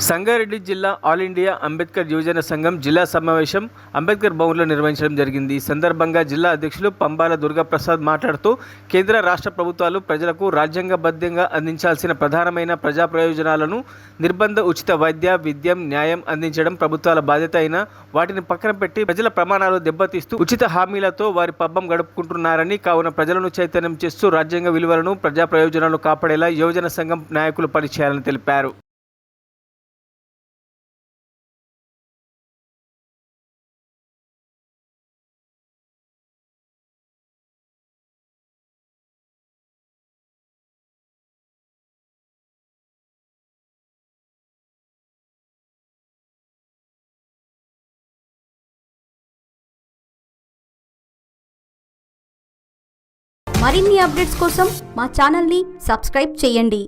సంగారెడ్డి జిల్లా all India Ambedkar యువజన సంఘం జిల్లా సమావేశం అంబేద్కర్ భవన్లో నిర్వహించడం జరిగింది. ఈ సందర్భంగా జిల్లా అధ్యక్షులు పంబాల దుర్గాప్రసాద్ మాట్లాడుతూ కేంద్ర రాష్ట్ర ప్రభుత్వాలు ప్రజలకు రాజ్యాంగబద్ధంగా అందించాల్సిన ప్రధానమైన ప్రజా ప్రయోజనాలను నిర్బంధ ఉచిత వైద్య, విద్యం, న్యాయం అందించడం ప్రభుత్వాల బాధ్యత అయినా వాటిని పక్కన పెట్టి ప్రజల ప్రమాణాలు దెబ్బతీస్తూ ఉచిత హామీలతో వారి పబ్బం గడుపుకుంటున్నారని, కావున ప్రజలను చైతన్యం చేస్తూ రాజ్యాంగ విలువలను, ప్రజా ప్రయోజనాలను కాపాడేలా యువజన సంఘం నాయకులు పనిచేయాలని తెలిపారు. మరిన్ని అప్డేట్స్ కోసం మా ఛానల్ని సబ్స్క్రైబ్ చేయండి.